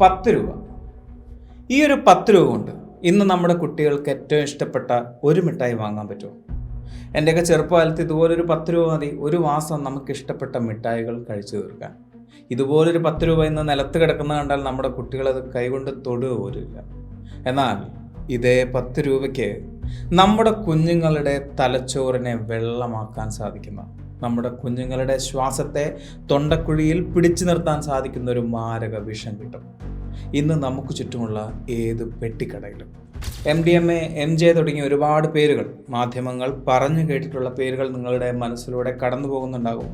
10 രൂപ. ഈ ഒരു 10 രൂപ കൊണ്ട് ഇന്ന് നമ്മുടെ കുട്ടികൾക്ക് ഏറ്റവും ഇഷ്ടപ്പെട്ട ഒരു മിഠായി വാങ്ങാൻ പറ്റുമോ? എൻ്റെയൊക്കെ ചെറുപ്പകാലത്ത് ഇതുപോലൊരു 10 രൂപ മതി ഒരു മാസം നമുക്ക് ഇഷ്ടപ്പെട്ട മിഠായികൾ കഴിച്ചു തീർക്കാൻ. ഇതുപോലൊരു 10 രൂപ ഇന്ന് നിലത്ത് കിടക്കുന്ന കണ്ടാൽ നമ്മുടെ കുട്ടികളത് കൈകൊണ്ട് തൊടുക പോലുമില്ല. എന്നാൽ ഇതേ 10 രൂപയ്ക്ക് നമ്മുടെ കുഞ്ഞുങ്ങളുടെ തലച്ചോറിനെ വെള്ളമാക്കാൻ സാധിക്കുന്ന, നമ്മുടെ കുഞ്ഞുങ്ങളുടെ ശ്വാസത്തെ തൊണ്ടക്കുഴിയിൽ പിടിച്ചു നിർത്താൻ സാധിക്കുന്ന ഒരു മാരക വിഷം കിട്ടും ഇന്ന് നമുക്ക് ചുറ്റുമുള്ള ഏത് പെട്ടിക്കടയിലും. MDMA, MJ തുടങ്ങിയ ഒരുപാട് പേരുകൾ, മാധ്യമങ്ങൾ പറഞ്ഞു കേട്ടിട്ടുള്ള പേരുകൾ നിങ്ങളുടെ മനസ്സിലൂടെ കടന്നു പോകുന്നുണ്ടാകും.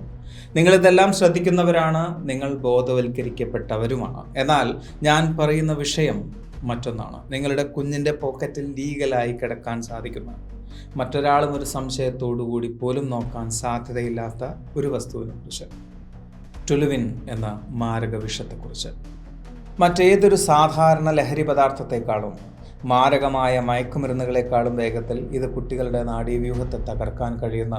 നിങ്ങളിതെല്ലാം ശ്രദ്ധിക്കുന്നവരാണ്, നിങ്ങൾ ബോധവൽക്കരിക്കപ്പെട്ടവരുമാണ്. എന്നാൽ ഞാൻ പറയുന്ന വിഷയം മറ്റൊന്നാണ്. നിങ്ങളുടെ കുഞ്ഞിൻ്റെ പോക്കറ്റിൽ ലീഗലായി കിടക്കാൻ സാധിക്കുന്ന, മറ്റൊരാളും ഒരു സംശയത്തോടുകൂടി പോലും നോക്കാൻ സാധ്യതയില്ലാത്ത ഒരു വസ്തുവിനെ കുറിച്ച്, ടുലുവിൻ എന്ന മാരക വിഷത്തെക്കുറിച്ച്. മറ്റേതൊരു സാധാരണ ലഹരി പദാർത്ഥത്തെക്കാളും, മാരകമായ മയക്കുമരുന്നുകളെക്കാളും വേഗത്തിൽ ഇത് കുട്ടികളുടെ നാഡീവ്യൂഹത്തെ തകർക്കാൻ കഴിയുന്ന,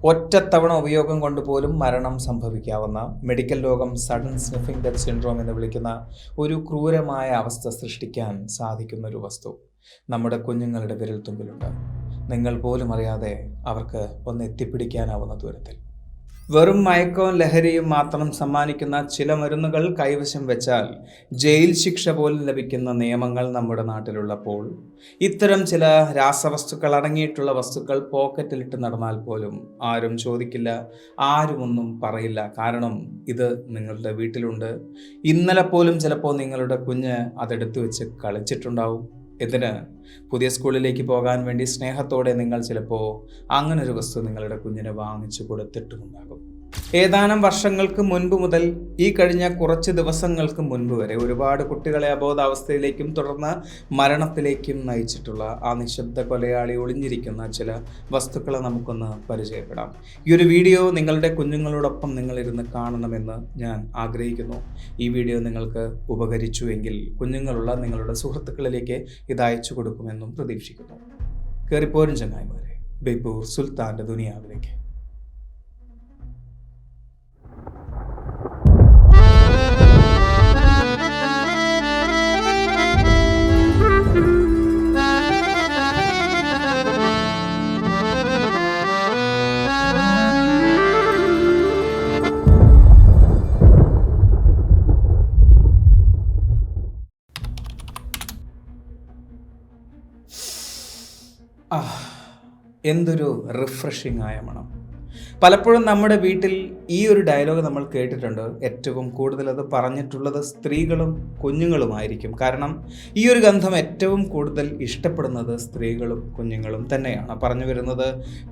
ഒറ്റത്തവണ ഉപയോഗം കൊണ്ട് പോലും മരണം സംഭവിക്കാവുന്ന, മെഡിക്കൽ ലോകം സഡൻ സ്നിഫിംഗ് ഡെത്ത് സിൻഡ്രോം എന്ന് വിളിക്കുന്ന ഒരു ക്രൂരമായ അവസ്ഥ സൃഷ്ടിക്കാൻ സാധിക്കുന്ന ഒരു വസ്തു നമ്മുടെ കുഞ്ഞുങ്ങളുടെ വിരൽത്തുമ്പിലുണ്ട്. നിങ്ങൾ പോലും അറിയാതെ അവർക്ക് ഒന്ന് എത്തിപ്പിടിക്കാനാവുന്ന ദൂരത്തിൽ. വെറും മയക്കവും ലഹരിയും മാത്രം സമ്മാനിക്കുന്ന ചില മരുന്നുകൾ കൈവശം വെച്ചാൽ ജയിൽ ശിക്ഷ പോലും ലഭിക്കുന്ന നിയമങ്ങൾ നമ്മുടെ നാട്ടിലുള്ളപ്പോൾ, ഇത്തരം ചില രാസവസ്തുക്കൾ അടങ്ങിയിട്ടുള്ള വസ്തുക്കൾ പോക്കറ്റിലിട്ട് നടന്നാൽ പോലും ആരും ചോദിക്കില്ല, ആരും ഒന്നും പറയില്ല. കാരണം ഇത് നിങ്ങളുടെ വീട്ടിലുണ്ട്. ഇന്നലെ പോലും ചിലപ്പോൾ നിങ്ങളുടെ കുഞ്ഞ് അതെടുത്ത് വെച്ച് കളിച്ചിട്ടുണ്ടാവും. ഇതിന് പുതിയ സ്കൂളിലേക്ക് പോകാൻ വേണ്ടി സ്നേഹത്തോടെ നിങ്ങൾ ചിലപ്പോൾ അങ്ങനൊരു വസ്തു നിങ്ങളുടെ കുഞ്ഞിന് വാങ്ങിച്ചു കൊടുത്തിട്ടുമുണ്ടാകും. ഏതാനും വർഷങ്ങൾക്ക് മുൻപ് മുതൽ ഈ കഴിഞ്ഞ കുറച്ച് ദിവസങ്ങൾക്ക് മുൻപ് വരെ ഒരുപാട് കുട്ടികളെ അബോധാവസ്ഥയിലേക്കും തുടർന്ന് മരണത്തിലേക്കും നയിച്ചിട്ടുള്ള ആ നിശബ്ദ കൊലയാളി ഒളിഞ്ഞിരിക്കുന്ന ചില വസ്തുക്കളെ നമുക്കൊന്ന് പരിചയപ്പെടാം. ഈ ഒരു വീഡിയോ നിങ്ങളുടെ കുഞ്ഞുങ്ങളോടൊപ്പം നിങ്ങളിരുന്ന് കാണണമെന്ന് ഞാൻ ആഗ്രഹിക്കുന്നു. ഈ വീഡിയോ നിങ്ങൾക്ക് ഉപകരിച്ചുവെങ്കിൽ കുഞ്ഞുങ്ങളുള്ള നിങ്ങളുടെ സുഹൃത്തുക്കളിലേക്ക് ഇത് അയച്ചു കൊടുക്കുമെന്നും പ്രതീക്ഷിക്കുന്നു. കയറിപ്പോരും ചങ്ങായിമാരെ, ബേപ്പൂർ സുൽത്താൻ്റെ ദുനിയാവിലേക്ക്. എന്തൊരു റിഫ്രഷിംഗ് ആയ മണം. പലപ്പോഴും നമ്മുടെ വീട്ടിൽ ഈ ഒരു ഡയലോഗ് നമ്മൾ കേട്ടിട്ടുണ്ട്. ഏറ്റവും കൂടുതൽ അത് പറഞ്ഞിട്ടുള്ളത് സ്ത്രീകളും കുഞ്ഞുങ്ങളുമായിരിക്കും. കാരണം ഈ ഒരു ഗന്ധം ഏറ്റവും കൂടുതൽ ഇഷ്ടപ്പെടുന്നത് സ്ത്രീകളും കുഞ്ഞുങ്ങളും തന്നെയാണ്. പറഞ്ഞു വരുന്നത്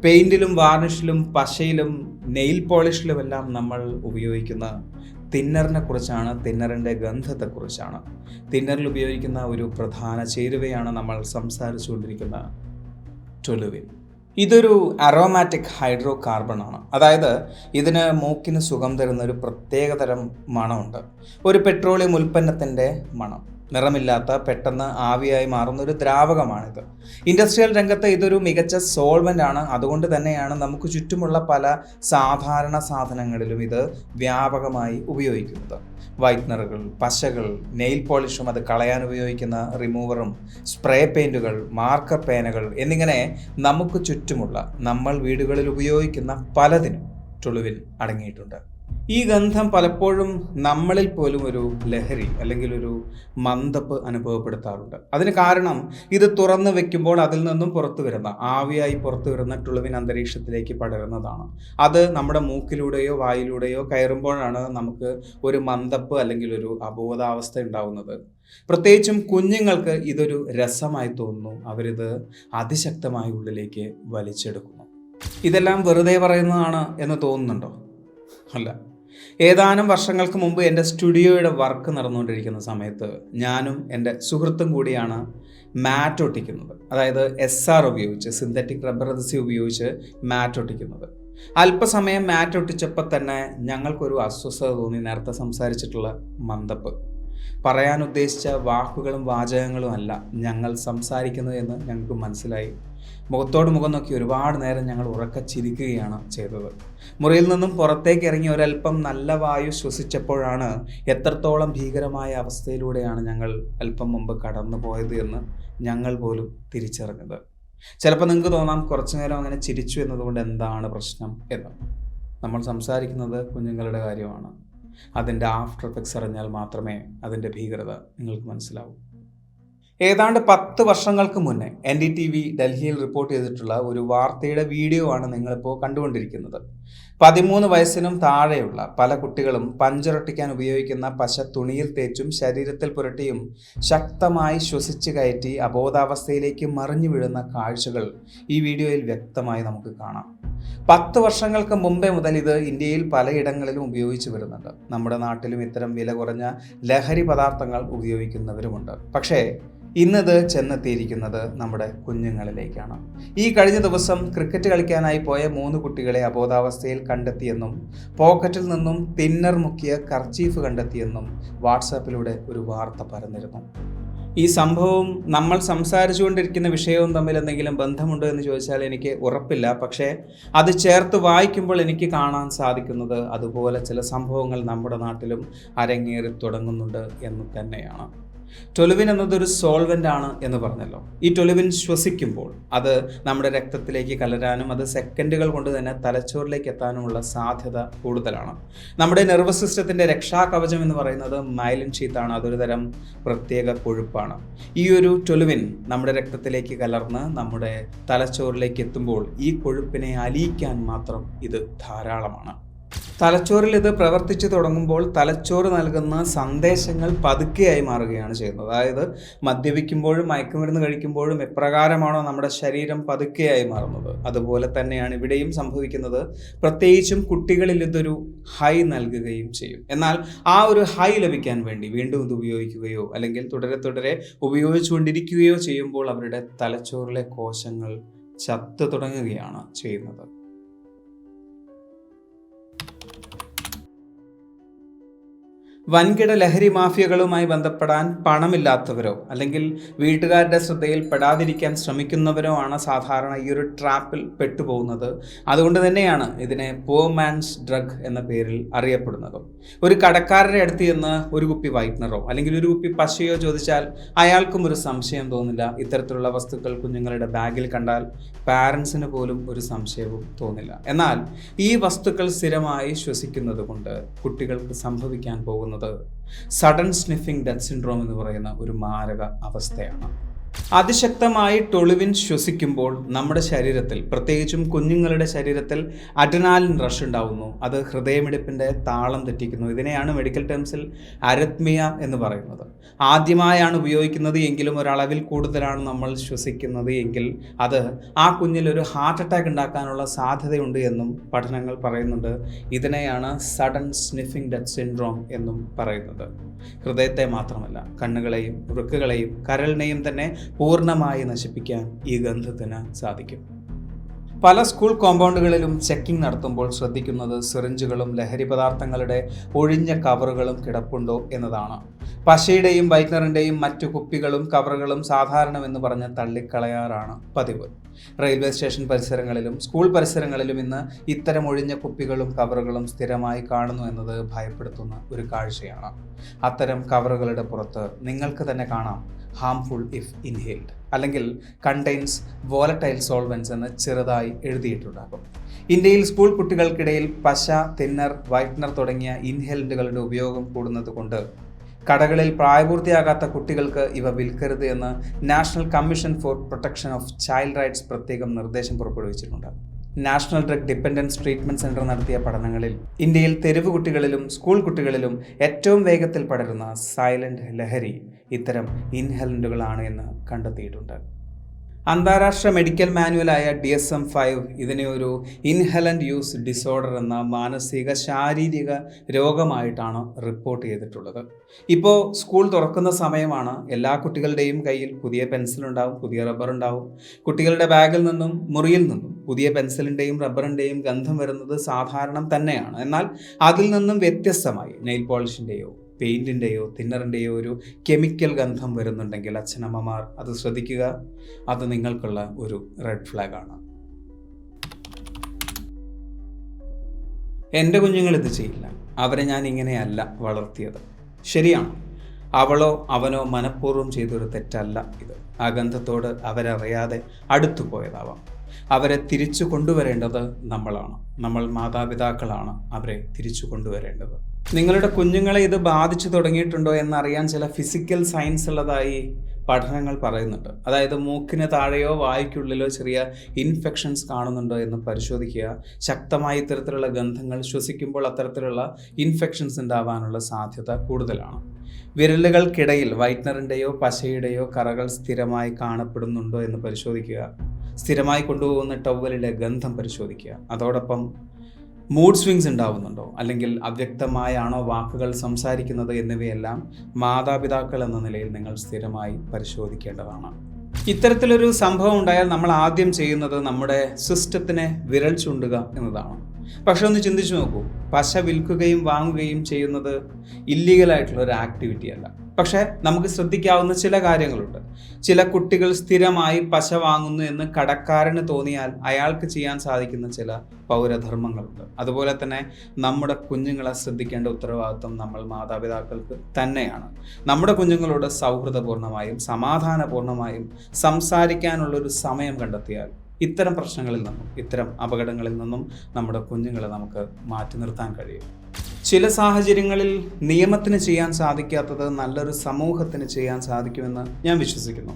പെയിൻറ്റിലും വാർണിഷിലും പശയിലും നെയിൽ പോളിഷിലുമെല്ലാം നമ്മൾ ഉപയോഗിക്കുന്ന തിന്നറിനെ കുറിച്ചാണ്, തിന്നറിൻ്റെ ഗന്ധത്തെക്കുറിച്ചാണ്. തിന്നറിൽ ഉപയോഗിക്കുന്ന ഒരു പ്രധാന ചേരുവയാണ് നമ്മൾ സംസാരിച്ചുകൊണ്ടിരിക്കുന്ന ടുലുവിൻ. ഇതൊരു അറോമാറ്റിക് ഹൈഡ്രോ കാർബൺ ആണ്. അതായത് ഇതിന് മൂക്കിന് സുഖം തരുന്ന ഒരു പ്രത്യേകതരം മണമുണ്ട്. ഒരു പെട്രോളിയം ഉൽപ്പന്നത്തിൻ്റെ മണം. നിറമില്ലാത്ത, പെട്ടെന്ന് ആവിയായി മാറുന്ന ഒരു ദ്രാവകമാണിത്. ഇൻഡസ്ട്രിയൽ രംഗത്ത് ഇതൊരു മികച്ച സോൾവൻ്റ് ആണ്. അതുകൊണ്ട് തന്നെയാണ് നമുക്ക് ചുറ്റുമുള്ള പല സാധാരണ സാധനങ്ങളിലും ഇത് വ്യാപകമായി ഉപയോഗിക്കുന്നത്. വൈറ്റ്നറുകൾ, പശകൾ, നെയിൽ പോളിഷും അത് കളയാൻ ഉപയോഗിക്കുന്ന റിമൂവറും, സ്പ്രേ പെയിൻറ്റുകൾ, മാർക്കർ പേനകൾ എന്നിങ്ങനെ നമുക്ക് ചുറ്റുമുള്ള, നമ്മൾ വീടുകളിൽ ഉപയോഗിക്കുന്ന പലതിനും ടുലുവിൻ അടങ്ങിയിട്ടുണ്ട്. ഈ ഗന്ധം പലപ്പോഴും നമ്മളിൽ പോലും ഒരു ലഹരി അല്ലെങ്കിൽ ഒരു മന്ദപ്പ് അനുഭവപ്പെടുത്താറുണ്ട്. അതിന് കാരണം ഇത് തുറന്നു വെക്കുമ്പോൾ അതിൽ നിന്നും പുറത്തു വരുന്ന, ആവിയായി പുറത്തു വരുന്ന ടുലുവിൻ അന്തരീക്ഷത്തിലേക്ക് പടരുന്നതാണ്. അത് നമ്മുടെ മൂക്കിലൂടെയോ വായിലൂടെയോ കയറുമ്പോഴാണ് നമുക്ക് ഒരു മന്ദപ്പ് അല്ലെങ്കിൽ ഒരു അബോധാവസ്ഥ ഉണ്ടാവുന്നത്. പ്രത്യേകിച്ചും കുഞ്ഞുങ്ങൾക്ക് ഇതൊരു രസമായി തോന്നുന്നു. അവരിത് അതിശക്തമായി ഉള്ളിലേക്ക് വലിച്ചെടുക്കുന്നു. ഇതെല്ലാം വെറുതെ പറയുന്നതാണ് എന്ന് തോന്നുന്നുണ്ടോ? അല്ല. ഏതാനും വർഷങ്ങൾക്ക് മുമ്പ് എൻ്റെ സ്റ്റുഡിയോയുടെ വർക്ക് നടന്നുകൊണ്ടിരിക്കുന്ന സമയത്ത് ഞാനും എൻ്റെ സുഹൃത്തും കൂടിയാണ് മാറ്റ് ഒട്ടിക്കുന്നത്. അതായത് SR ഉപയോഗിച്ച്, സിന്തറ്റിക് റബ്ബർ അദസീവ് ഉപയോഗിച്ച് മാറ്റ് ഒട്ടിക്കുന്നത്. അല്പസമയം മാറ്റ് ഒട്ടിച്ചപ്പോൾ തന്നെ ഞങ്ങൾക്കൊരു അസ്വസ്ഥത തോന്നി. നേരത്തെ സംസാരിച്ചിട്ടുള്ള മന്ദപ്പ്. പറയാൻ ഉദ്ദേശിച്ച വാക്കുകളും വാചകങ്ങളും അല്ല ഞങ്ങൾ സംസാരിക്കുന്നത് എന്ന് ഞങ്ങൾക്ക് മനസ്സിലായി. മുഖത്തോട് മുഖം നോക്കി ഒരുപാട് നേരം ഞങ്ങൾ ഉറക്കെ ചിരിക്കുകയാണ് ചെയ്തത്. മുറിയിൽ നിന്നും പുറത്തേക്ക് ഇറങ്ങി ഒരല്പം നല്ല വായു ശ്വസിച്ചപ്പോഴാണ് എത്രത്തോളം ഭീകരമായ അവസ്ഥയിലൂടെയാണ് ഞങ്ങൾ അല്പം മുമ്പ് കടന്നു പോയത് എന്ന് ഞങ്ങൾ പോലും തിരിച്ചറിഞ്ഞത്. ചിലപ്പോൾ നിങ്ങൾക്ക് തോന്നാം കുറച്ചു നേരം അങ്ങനെ ചിരിച്ചു എന്നതുകൊണ്ട് എന്താണ് പ്രശ്നം എന്ന്. നമ്മൾ സംസാരിക്കുന്നത് കുഞ്ഞുങ്ങളുടെ കാര്യമാണ്. അതിൻ്റെ ആഫ്റ്റർ എഫക്ട്സ് അറിഞ്ഞാൽ മാത്രമേ അതിൻ്റെ ഭീകരത നിങ്ങൾക്ക് മനസ്സിലാവൂ. ഏതാണ്ട് 10 വർഷങ്ങൾക്ക് മുന്നേ NDTV ഡൽഹിയിൽ റിപ്പോർട്ട് ചെയ്തിട്ടുള്ള ഒരു വാർത്തയുടെ വീഡിയോ ആണ് നിങ്ങളിപ്പോൾ കണ്ടുകൊണ്ടിരിക്കുന്നത്. 13 വയസ്സിനും താഴെയുള്ള പല കുട്ടികളും പഞ്ചറൊട്ടിക്കാൻ ഉപയോഗിക്കുന്ന പശ തുണിയിൽ തേച്ചും ശരീരത്തിൽ പുരട്ടിയും ശക്തമായി ശ്വസിച്ച് കയറ്റി അബോധാവസ്ഥയിലേക്ക് മറിഞ്ഞു വീഴുന്ന കാഴ്ചകൾ ഈ വീഡിയോയിൽ വ്യക്തമായി നമുക്ക് കാണാം. 10 വർഷങ്ങൾക്ക് മുമ്പേ മുതൽ ഇത് ഇന്ത്യയിൽ പലയിടങ്ങളിലും ഉപയോഗിച്ചു വരുന്നുണ്ട്. നമ്മുടെ നാട്ടിലും ഇത്തരം വില കുറഞ്ഞ ലഹരി പദാർത്ഥങ്ങൾ ഉപയോഗിക്കുന്നവരുമുണ്ട്. പക്ഷേ ഇന്നത് ചെന്നെത്തിയിരിക്കുന്നത് നമ്മുടെ കുഞ്ഞുങ്ങളിലേക്കാണ്. ഈ കഴിഞ്ഞ ദിവസം ക്രിക്കറ്റ് കളിക്കാനായി പോയ 3 കുട്ടികളെ അബോധാവസ്ഥയിൽ കണ്ടെത്തിയെന്നും പോക്കറ്റിൽ നിന്നും തിന്നർ മുക്കിയ കർച്ചീഫ് കണ്ടെത്തിയെന്നും വാട്സാപ്പിലൂടെ ഒരു വാർത്ത പരന്നിരുന്നു. ഈ സംഭവവും നമ്മൾ സംസാരിച്ചുകൊണ്ടിരിക്കുന്ന വിഷയവും തമ്മിൽ എന്തെങ്കിലും ബന്ധമുണ്ടോ എന്ന് ചോദിച്ചാൽ എനിക്ക് ഉറപ്പില്ല. പക്ഷേ അത് ചേർത്ത് വായിക്കുമ്പോൾ എനിക്ക് കാണാൻ സാധിക്കുന്നത് അതുപോലെ ചില സംഭവങ്ങൾ നമ്മുടെ നാട്ടിലും അരങ്ങേറി തുടങ്ങുന്നുണ്ട് എന്ന് തന്നെയാണ്. ടൊലുവിൻ എന്നതൊരു സോൾവെൻ്റ് ആണ് എന്ന് പറഞ്ഞല്ലോ. ഈ ടൊലുവിൻ ശ്വസിക്കുമ്പോൾ അത് നമ്മുടെ രക്തത്തിലേക്ക് കലരാനും അത് സെക്കൻഡുകൾ കൊണ്ട് തന്നെ തലച്ചോറിലേക്ക് എത്താനുമുള്ള സാധ്യത കൂടുതലാണ്. നമ്മുടെ നെർവസ് സിസ്റ്റത്തിൻ്റെ രക്ഷാകവചം എന്ന് പറയുന്നത് മൈലിൻ ഷീത്താണ്. അതൊരു തരം പ്രത്യേക കൊഴുപ്പാണ്. ഈ ഒരു ടൊലുവിൻ നമ്മുടെ രക്തത്തിലേക്ക് കലർന്ന് നമ്മുടെ തലച്ചോറിലേക്ക് എത്തുമ്പോൾ ഈ കൊഴുപ്പിനെ അലിയിക്കാൻ മാത്രം ഇത് ധാരാളമാണ്. തലച്ചോറിൽ ഇത് പ്രവർത്തിച്ചു തുടങ്ങുമ്പോൾ തലച്ചോറ് നൽകുന്ന സന്ദേശങ്ങൾ പതുക്കെയായി മാറുകയാണ് ചെയ്യുന്നത്. അതായത് മദ്യപിക്കുമ്പോഴും മയക്കുമരുന്ന് കഴിക്കുമ്പോഴും എപ്രകാരമാണോ നമ്മുടെ ശരീരം പതുക്കെയായി മാറുന്നത്, അതുപോലെ തന്നെയാണ് ഇവിടെയും സംഭവിക്കുന്നത്. പ്രത്യേകിച്ചും കുട്ടികളിൽ ഇതൊരു ഹൈ നൽകുകയും ചെയ്യും. എന്നാൽ ആ ഒരു ഹൈ ലഭിക്കാൻ വേണ്ടി വീണ്ടും ഇത് ഉപയോഗിക്കുകയോ അല്ലെങ്കിൽ തുടരെ ഉപയോഗിച്ചുകൊണ്ടിരിക്കുകയോ ചെയ്യുമ്പോൾ അവരുടെ തലച്ചോറിലെ കോശങ്ങൾ ചത്തു തുടങ്ങുകയാണ് ചെയ്യുന്നത്. വൻകിട ലഹരി മാഫിയകളുമായി ബന്ധപ്പെടാൻ പണമില്ലാത്തവരോ അല്ലെങ്കിൽ വീട്ടുകാരുടെ ശ്രദ്ധയിൽ പെടാതിരിക്കാൻ ശ്രമിക്കുന്നവരോ ആണ് സാധാരണ ഈ ഒരു ട്രാപ്പിൽ പെട്ടുപോകുന്നത്. അതുകൊണ്ട് തന്നെയാണ് ഇതിനെ പുവർ മാൻസ് ഡ്രഗ് എന്ന പേരിൽ അറിയപ്പെടുന്നത്. ഒരു കടക്കാരൻ്റെ അടുത്ത് ചെന്ന് ഒരു കുപ്പി വൈറ്റ്നറോ അല്ലെങ്കിൽ ഒരു കുപ്പി പശയോ ചോദിച്ചാൽ അയാൾക്കും ഒരു സംശയം തോന്നില്ല. ഇത്തരത്തിലുള്ള വസ്തുക്കൾ കുഞ്ഞുങ്ങളുടെ ബാഗിൽ കണ്ടാൽ പാരൻസിന് പോലും ഒരു സംശയവും തോന്നില്ല. എന്നാൽ ഈ വസ്തുക്കൾ സ്ഥിരമായി ശ്വസിക്കുന്നത് കൊണ്ട് കുട്ടികൾക്ക് സംഭവിക്കാൻ പോകുന്നത് സഡൻ സ്നിഫിംഗ് ഡെത്ത് സിൻഡ്രോം എന്ന് പറയുന്ന ഒരു മാരക അവസ്ഥയാണ്. അതിശക്തമായി ടൊലുവിൻ ശ്വസിക്കുമ്പോൾ നമ്മുടെ ശരീരത്തിൽ, പ്രത്യേകിച്ചും കുഞ്ഞുങ്ങളുടെ ശരീരത്തിൽ അഡ്രിനാലിൻ റഷ് ഉണ്ടാവുന്നു. അത് ഹൃദയമിടിപ്പിൻ്റെ താളം തെറ്റിക്കുന്നു. ഇതിനെയാണ് മെഡിക്കൽ ടേംസിൽ അരിത്മിയ എന്ന് പറയുന്നത്. ആദ്യമായാണ് ഉപയോഗിക്കുന്നത് എങ്കിലും ഒരളവിൽ കൂടുതലാണ് നമ്മൾ ശ്വസിക്കുന്നത് എങ്കിൽ അത് ആ കുഞ്ഞിലൊരു ഹാർട്ട് അറ്റാക്ക് ഉണ്ടാക്കാനുള്ള സാധ്യതയുണ്ട് എന്നും പഠനങ്ങൾ പറയുന്നുണ്ട്. ഇതിനെയാണ് സഡൻ സ്നിഫിംഗ് ഡെത്ത് സിൻഡ്രോം എന്നും പറയുന്നത്. ഹൃദയത്തെ മാത്രമല്ല കണ്ണുകളെയും വൃക്കകളെയും കരളിനെയും തന്നെ പൂർണ്ണമായി നശിപ്പിക്കാൻ ഈ ഗന്ധത്തിന് സാധിക്കും. പല സ്കൂൾ കോമ്പൗണ്ടുകളിലും ചെക്കിംഗ് നടത്തുമ്പോൾ ശ്രദ്ധിക്കുന്നത് സിറിഞ്ചുകളും ലഹരി പദാർത്ഥങ്ങളുടെ ഒഴിഞ്ഞ കവറുകളും കിടപ്പുണ്ടോ എന്നതാണ്. പശയുടെയും വൈറ്റ്നറിൻ്റെയും മറ്റു കുപ്പികളും കവറുകളും സാധാരണമെന്ന് പറഞ്ഞ് തള്ളിക്കളയാറാണ് പതിവ്. റെയിൽവേ സ്റ്റേഷൻ പരിസരങ്ങളിലും സ്കൂൾ പരിസരങ്ങളിലും ഇന്ന് ഇത്തരം ഒഴിഞ്ഞ കുപ്പികളും കവറുകളും സ്ഥിരമായി കാണുന്നു എന്നത് ഭയപ്പെടുത്തുന്ന ഒരു കാഴ്ചയാണ്. അത്തരം കവറുകളുടെ പുറത്ത് നിങ്ങൾക്ക് തന്നെ കാണാം ഹാംഫുൾ ഇഫ് ഇൻഹേൽഡ് അല്ലെങ്കിൽ കണ്ടെയ്ൻസ് വോളറ്റൈൽ സോൾവെൻറ്റ്സ് എന്ന് ചെറുതായി എഴുതിയിട്ടുണ്ടാകും. ഇന്ത്യയിൽ സ്കൂൾ കുട്ടികൾക്കിടയിൽ പശ, തിന്നർ, വൈറ്റ്നർ തുടങ്ങിയ ഇൻഹേലന്റുകളുടെ ഉപയോഗം കൂടുന്നത് കൊണ്ട് കടകളിൽ പ്രായപൂർത്തിയാകാത്ത കുട്ടികൾക്ക് ഇവ വിൽക്കരുത് എന്ന് national commission for protection of child rights പ്രത്യേകം നിർദ്ദേശം പുറപ്പെടുവിച്ചിട്ടുണ്ട്. National drug dependence treatment centre നടത്തിയ പഠനങ്ങളിൽ ഇന്ത്യയിൽ തെരുവ് കുട്ടികളിലും സ്കൂൾ കുട്ടികളിലും ഏറ്റവും വേഗത്തിൽ പടരുന്ന സൈലന്റ് ലഹരി ഇത്തരം ഇൻഹലന്റുകളാണ് എന്ന് കണ്ടെത്തിയിട്ടുണ്ട്. അന്താരാഷ്ട്ര മെഡിക്കൽ മാനുവലായ DSM-5 ഇതിനെ ഒരു ഇൻഹലന്റ് യൂസ് ഡിസോർഡർ എന്ന മാനസിക ശാരീരിക രോഗമായിട്ടാണ് റിപ്പോർട്ട് ചെയ്തിട്ടുള്ളത്. ഇപ്പോൾ സ്കൂൾ തുറക്കുന്ന സമയമാണ്. എല്ലാ കുട്ടികളുടെയും കയ്യിൽ പുതിയ പെൻസിലുണ്ടാവും, പുതിയ റബ്ബർ ഉണ്ടാവും. കുട്ടികളുടെ ബാഗിൽ നിന്നും മുറിയിൽ നിന്നും പുതിയ പെൻസിലിൻ്റെയും റബ്ബറിൻ്റെയും ഗന്ധം വരുന്നത് സാധാരണം തന്നെയാണ്. എന്നാൽ അതിൽ നിന്നും വ്യത്യസ്തമായി നെയിൽ പോളിഷിൻ്റെയോ പെയിൻറ്റിൻ്റെയോ തിന്നറിൻ്റെയോ ഒരു കെമിക്കൽ ഗന്ധം വരുന്നുണ്ടെങ്കിൽ അച്ഛനമ്മമാർ അത് ശ്രദ്ധിക്കുക. അത് നിങ്ങൾക്കുള്ള ഒരു റെഡ് ഫ്ലാഗാണ്. എൻ്റെ കുഞ്ഞുങ്ങൾ ഇത് ചെയ്യില്ല, അവരെ ഞാൻ ഇങ്ങനെയല്ല വളർത്തിയത്. ശരിയാണ്, അവളോ അവനോ മനഃപൂർവ്വം ചെയ്തൊരു തെറ്റല്ല ഇത്. ആ ഗന്ധത്തോട് അവരറിയാതെ അടുത്തു പോയതാവാം. അവരെ തിരിച്ചു കൊണ്ടുവരേണ്ടത് നമ്മളാണ്. നമ്മൾ മാതാപിതാക്കളാണ് അവരെ തിരിച്ചു കൊണ്ടുവരേണ്ടത്. നിങ്ങളുടെ കുഞ്ഞുങ്ങളെ ഇത് ബാധിച്ചു തുടങ്ങിയിട്ടുണ്ടോ എന്നറിയാൻ ചില ഫിസിക്കൽ സയൻസ് ഉള്ളതായി പഠനങ്ങൾ പറയുന്നുണ്ട്. അതായത് മൂക്കിന് താഴെയോ വായ്ക്കുള്ളിലോ ചെറിയ ഇൻഫെക്ഷൻസ് കാണുന്നുണ്ടോ എന്ന് പരിശോധിക്കുക. ശക്തമായ ഇത്തരത്തിലുള്ള ഗന്ധങ്ങൾ ശ്വസിക്കുമ്പോൾ അത്തരത്തിലുള്ള ഇൻഫെക്ഷൻസ് ഉണ്ടാവാനുള്ള സാധ്യത കൂടുതലാണ്. വിരലുകൾക്കിടയിൽ വൈറ്റ്നറിൻ്റെയോ പശയുടെയോ കറകൾ സ്ഥിരമായി കാണപ്പെടുന്നുണ്ടോ എന്ന് പരിശോധിക്കുക. സ്ഥിരമായി കൊണ്ടുപോകുന്ന ടവലിലെ ഗന്ധം പരിശോധിക്കുക. അതോടൊപ്പം മൂഡ് സ്വിങ്സ് ഉണ്ടാവുന്നുണ്ടോ, അല്ലെങ്കിൽ അവ്യക്തമായാണോ വാക്കുകൾ സംസാരിക്കുന്നത് എന്നിവയെല്ലാം മാതാപിതാക്കൾ എന്ന നിലയിൽ നിങ്ങൾ സ്ഥിരമായി പരിശോധിക്കേണ്ടതാണ്. ഇത്തരത്തിലൊരു സംഭവം ഉണ്ടായാൽ നമ്മൾ ആദ്യം ചെയ്യുന്നത് നമ്മുടെ സിസ്റ്റത്തിനെ വിരൽ ചൂണ്ടുക എന്നതാണ്. പക്ഷെ ഒന്ന് ചിന്തിച്ചു നോക്കൂ, പശ വിൽക്കുകയും വാങ്ങുകയും ചെയ്യുന്നത് ഇല്ലീഗലായിട്ടുള്ള ഒരു ആക്ടിവിറ്റി അല്ല. പക്ഷേ നമുക്ക് ശ്രദ്ധിക്കാവുന്ന ചില കാര്യങ്ങളുണ്ട്. ചില കുട്ടികൾ സ്ഥിരമായി പശ വാങ്ങുന്നു എന്ന് കടക്കാരന് തോന്നിയാൽ അയാൾക്ക് ചെയ്യാൻ സാധിക്കുന്ന ചില പൗരധർമ്മങ്ങളുണ്ട്. അതുപോലെ തന്നെ നമ്മുടെ കുഞ്ഞുങ്ങളെ ശ്രദ്ധിക്കേണ്ട ഉത്തരവാദിത്വം നമ്മൾ മാതാപിതാക്കൾക്ക് തന്നെയാണ്. നമ്മുടെ കുഞ്ഞുങ്ങളോട് സൗഹൃദപൂർണമായും സമാധാനപൂർണമായും സംസാരിക്കാനുള്ളൊരു സമയം കണ്ടെത്തിയാൽ ഇത്തരം പ്രശ്നങ്ങളിൽ നിന്നും ഇത്തരം അപകടങ്ങളിൽ നിന്നും നമ്മുടെ കുഞ്ഞുങ്ങളെ നമുക്ക് മാറ്റി നിർത്താൻ കഴിയും. ചില സാഹചര്യങ്ങളിൽ നിയമത്തിന് ചെയ്യാൻ സാധിക്കാത്തത് നല്ലൊരു സമൂഹത്തിന് ചെയ്യാൻ സാധിക്കുമെന്ന് ഞാൻ വിശ്വസിക്കുന്നു.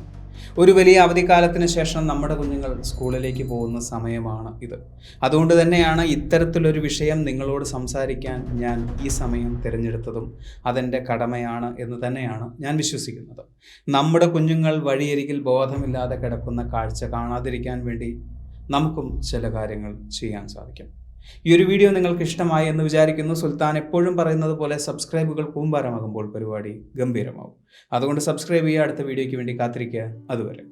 ഒരു വലിയ അവധിക്കാലത്തിന് ശേഷം നമ്മുടെ കുഞ്ഞുങ്ങൾ സ്കൂളിലേക്ക് പോകുന്ന സമയമാണ് ഇത്. അതുകൊണ്ട് തന്നെയാണ് ഇത്തരത്തിലൊരു വിഷയം നിങ്ങളോട് സംസാരിക്കാൻ ഞാൻ ഈ സമയം തിരഞ്ഞെടുത്തതും അതെൻ്റെ കടമയാണ് എന്ന് തന്നെയാണ് ഞാൻ വിശ്വസിക്കുന്നത്. നമ്മുടെ കുഞ്ഞുങ്ങൾ വഴിയരികിൽ ബോധമില്ലാതെ കിടക്കുന്ന കാഴ്ച കാണാതിരിക്കാൻ വേണ്ടി നമുക്കും ചില കാര്യങ്ങൾ ചെയ്യാൻ സാധിക്കും. ഈ ഒരു വീഡിയോ നിങ്ങൾക്ക് ഇഷ്ടമായി എന്ന് വിചാരിക്കുന്നു. സുൽത്താൻ എപ്പോഴും പറയുന്നത് പോലെ സബ്സ്ക്രൈബുകൾ കൂമ്പാരമാകുമ്പോൾ പരിപാടി ഗംഭീരമാവും. അതുകൊണ്ട് സബ്സ്ക്രൈബ് ചെയ്യുക. അടുത്ത വീഡിയോയ്ക്ക് വേണ്ടി കാത്തിരിക്കുക. അതുവരെ.